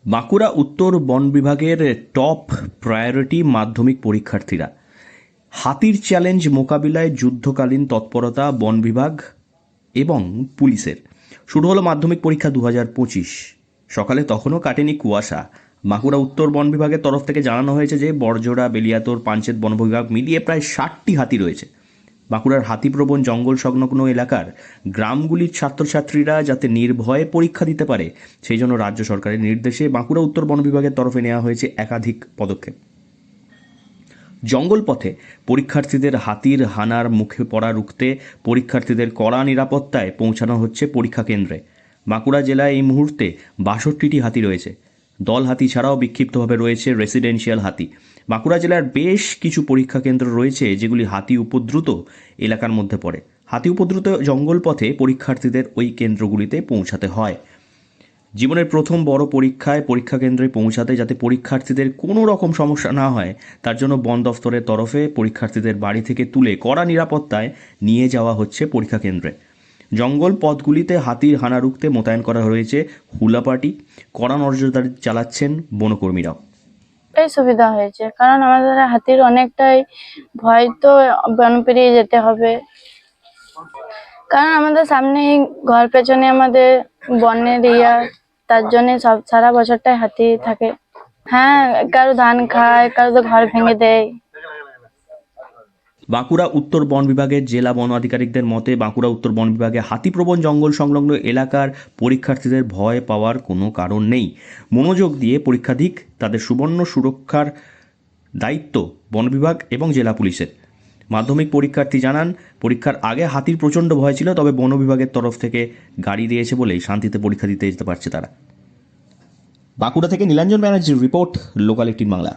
বাঁকুড়া উত্তর বন বিভাগের টপ প্রায়োরিটি মাধ্যমিক পরীক্ষার্থীরা। হাতির চ্যালেঞ্জ মোকাবিলায় যুদ্ধকালীন তৎপরতা বন বিভাগ এবং পুলিশের। শুরু হলো মাধ্যমিক পরীক্ষা 2025। সকালে তখনও কাটেনি কুয়াশা। বাঁকুড়া উত্তর বন বিভাগের তরফ থেকে জানানো হয়েছে যে বড়জোড়া, বেলিয়াতোড়, পাঞ্চেত বন বিভাগ মিলিয়ে প্রায় 60টি হাতি রয়েছে। বাঁকুড়ার হাতিপ্রবণ জঙ্গল সংলগ্ন এলাকার গ্রামগুলির ছাত্রছাত্রীরা যাতে নির্ভয়ে পরীক্ষা দিতে পারে, সেই জন্য রাজ্য সরকারের নির্দেশে বাঁকুড়া উত্তর বন বিভাগের তরফে নেওয়া হয়েছে একাধিক পদক্ষেপ। জঙ্গল পথে পরীক্ষার্থীদের হাতির হানার মুখে পড়া রুখতে পরীক্ষার্থীদের কড়া নিরাপত্তায় পৌঁছানো হচ্ছে পরীক্ষা কেন্দ্রে। বাঁকুড়া জেলায় এই মুহূর্তে 62টি হাতি রয়েছে। দল হাতি ছাড়াও বিক্ষিপ্তভাবে রয়েছে রেসিডেন্সিয়াল হাতি। বাঁকুড়া জেলার বেশ কিছু পরীক্ষা কেন্দ্র রয়েছে যেগুলি হাতি উপদ্রুত এলাকার মধ্যে পড়ে। হাতি উপদ্রুত জঙ্গল পথে পরীক্ষার্থীদের ওই কেন্দ্রগুলিতে পৌঁছাতে হয়। জীবনের প্রথম বড় পরীক্ষায় পরীক্ষা কেন্দ্রে পৌঁছাতে যাতে পরীক্ষার্থীদের কোনো রকম সমস্যা না হয়, তার জন্য বন দফতরের তরফে পরীক্ষার্থীদের বাড়ি থেকে তুলে কড়া নিরাপত্তায় নিয়ে যাওয়া হচ্ছে পরীক্ষা কেন্দ্রে। জঙ্গল পথগুলিতে হাতির হানা রুখতে মোতায়েন করা হয়েছে হুলাপাটি। কড়া নজরদারি চালাচ্ছেন বনকর্মীরাও। এটাই সুবিধা হয়েছে, কারণ আমাদের হাতির অনেকটাই ভয়, তো বন পেরিয়ে যেতে হবে। কারণ আমাদের সামনেই ঘর, পেছনে আমাদের বনের এরিয়া, তার জন্য সব সারা বছরটাই হাতি থাকে। হ্যাঁ, কারো ধান খায়, কারো তো ঘর ভেঙে দেয়। বাঁকুড়া উত্তর বন বিভাগের জেলা বন আধিকারিকদের মতে, বাঁকুড়া উত্তর বন বিভাগে হাতিপ্রবণ জঙ্গল সংলগ্ন এলাকার পরীক্ষার্থীদের ভয় পাওয়ার কোনো কারণ নেই। মনোযোগ দিয়ে পরীক্ষা দিক, তাদের সুবর্ণ সুরক্ষার দায়িত্ব বন বিভাগ এবং জেলা পুলিশের। মাধ্যমিক পরীক্ষার্থী জানান, পরীক্ষার আগে হাতির প্রচণ্ড ভয় ছিল, তবে বন বিভাগের তরফ থেকে গাড়ি দিয়েছে বলেই শান্তিতে পরীক্ষা দিতে যেতে পারছে তারা। বাঁকুড়া থেকে নীলাঞ্জন ব্যানার্জির রিপোর্ট, লোকাল 18 বাংলা।